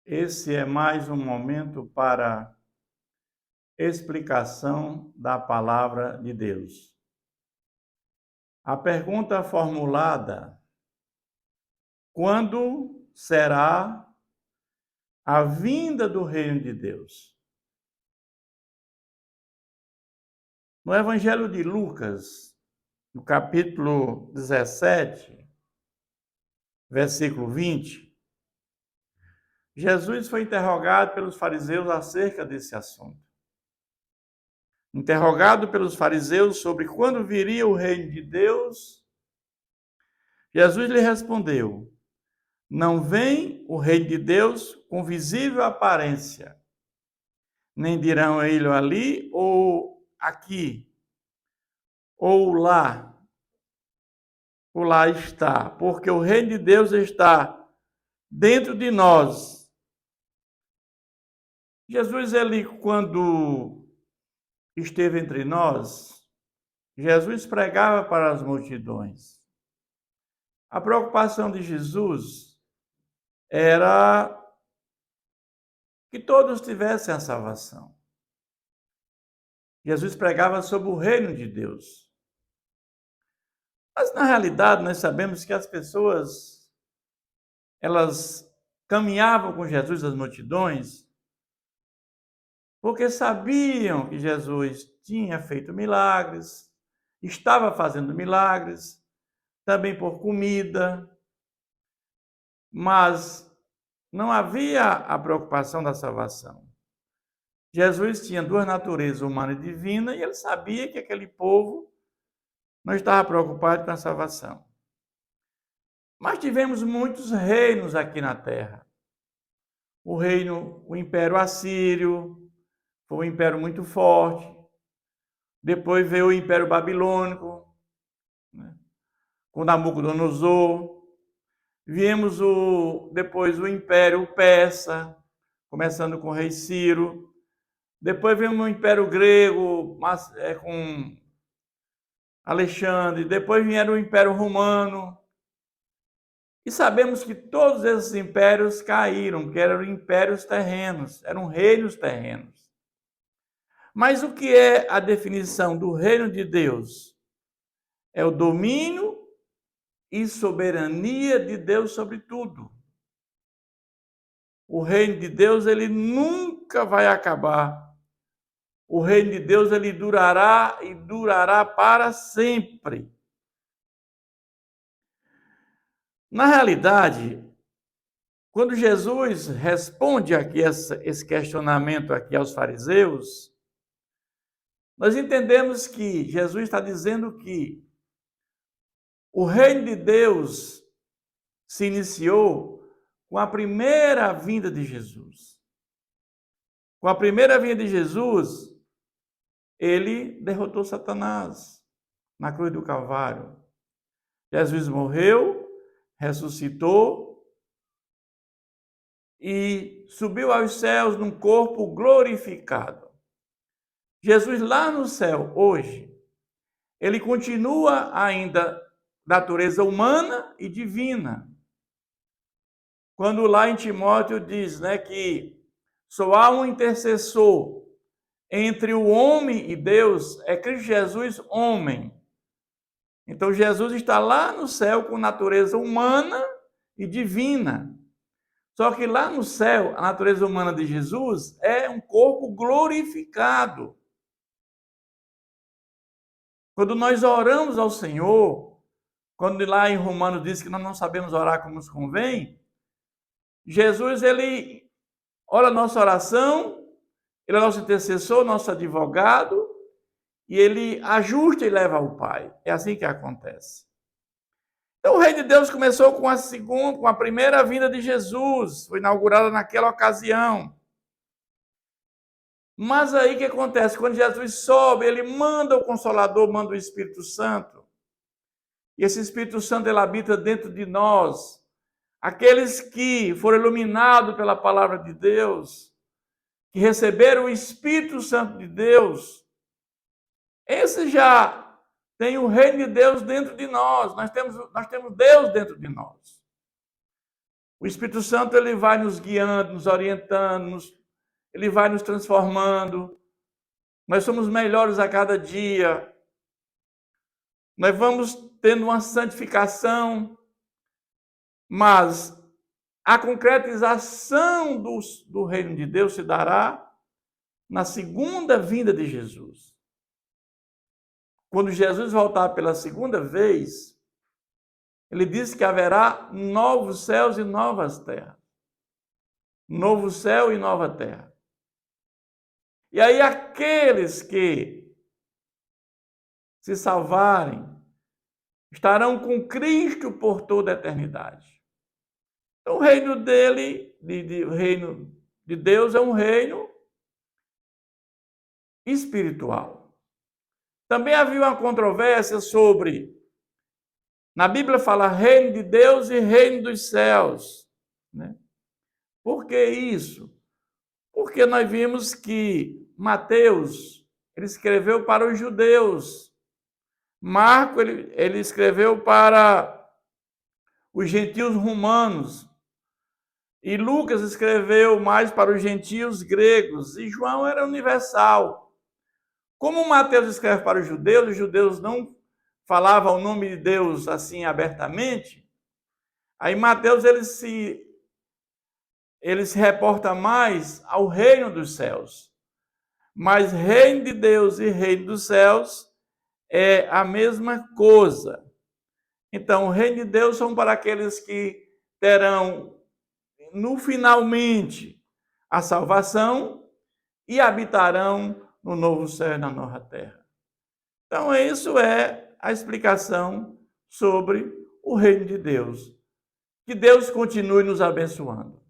Esse é mais um momento para explicação da palavra de Deus. A pergunta formulada: quando será a vinda do reino de Deus? No Evangelho de Lucas, no capítulo 17, versículo 20, Jesus foi interrogado pelos fariseus acerca desse assunto. Interrogado pelos fariseus sobre quando viria o reino de Deus, Jesus lhe respondeu: não vem o reino de Deus com visível aparência, nem dirão ele ali ou aqui, ou lá está, porque o reino de Deus está dentro de nós. Jesus, quando esteve entre nós, Jesus pregava para as multidões. A preocupação de Jesus era que todos tivessem a salvação. Jesus pregava sobre o reino de Deus. Mas, na realidade, nós sabemos que as pessoas, elas caminhavam com Jesus, as multidões, porque sabiam que Jesus tinha feito milagres, estava fazendo milagres, também por comida, mas não havia a preocupação da salvação. Jesus tinha duas naturezas, humana e divina, e ele sabia que aquele povo não estava preocupado com a salvação. Mas tivemos muitos reinos aqui na terra. O Império Assírio, foi um império muito forte. Depois veio o Império Babilônico, com Nabucodonosor. Viemos depois o Império Persa, começando com o rei Ciro. Depois veio o Império Grego, com Alexandre. Depois vieram o Império Romano. E sabemos que todos esses impérios caíram, que eram impérios terrenos, eram reinos terrenos. Mas o que é a definição do reino de Deus? É o domínio e soberania de Deus sobre tudo. O reino de Deus, ele nunca vai acabar. O reino de Deus, ele durará e durará para sempre. Na realidade, quando Jesus responde aqui esse questionamento aqui aos fariseus, nós entendemos que Jesus está dizendo que o reino de Deus se iniciou com a primeira vinda de Jesus. Com a primeira vinda de Jesus, ele derrotou Satanás na cruz do Calvário. Jesus morreu, ressuscitou e subiu aos céus num corpo glorificado. Jesus lá no céu, hoje, ele continua ainda natureza humana e divina. Quando lá em Timóteo diz, que só há um intercessor entre o homem e Deus, é Cristo Jesus, homem. Então Jesus está lá no céu com natureza humana e divina. Só que lá no céu, a natureza humana de Jesus é um corpo glorificado. Quando nós oramos ao Senhor, quando lá em Romanos diz que nós não sabemos orar como nos convém, Jesus, ele olha a nossa oração, ele é nosso intercessor, nosso advogado, e ele ajusta e leva ao Pai. É assim que acontece. Então o reino de Deus começou com a primeira vinda de Jesus, foi inaugurada naquela ocasião. Mas aí o que acontece? Quando Jesus sobe, ele manda o Consolador, manda o Espírito Santo. E esse Espírito Santo, ele habita dentro de nós. Aqueles que foram iluminados pela palavra de Deus, que receberam o Espírito Santo de Deus, esses já têm o reino de Deus dentro de nós. Nós temos Deus dentro de nós. O Espírito Santo ele vai nos guiando, nos orientando, ele vai nos transformando. Nós somos melhores a cada dia. Nós vamos tendo uma santificação, mas a concretização do reino de Deus se dará na segunda vinda de Jesus. Quando Jesus voltar pela segunda vez, ele disse que haverá novos céus e novas terras. Novo céu e nova terra. E aí aqueles que se salvarem estarão com Cristo por toda a eternidade. Então, o reino dele, o reino de Deus é um reino espiritual. Também havia uma controvérsia sobre, na Bíblia fala reino de Deus e reino dos céus, né? Por que isso? Porque nós vimos que Mateus, ele escreveu para os judeus. Marco, ele escreveu para os gentios romanos. E Lucas escreveu mais para os gentios gregos. E João era universal. Como Mateus escreve para os judeus não falavam o nome de Deus assim abertamente. Aí Mateus ele se reporta mais ao reino dos céus. Mas reino de Deus e reino dos céus é a mesma coisa. Então, o reino de Deus são para aqueles que terão, no finalmente, a salvação e habitarão no novo céu e na nova terra. Então, isso é a explicação sobre o reino de Deus. Que Deus continue nos abençoando.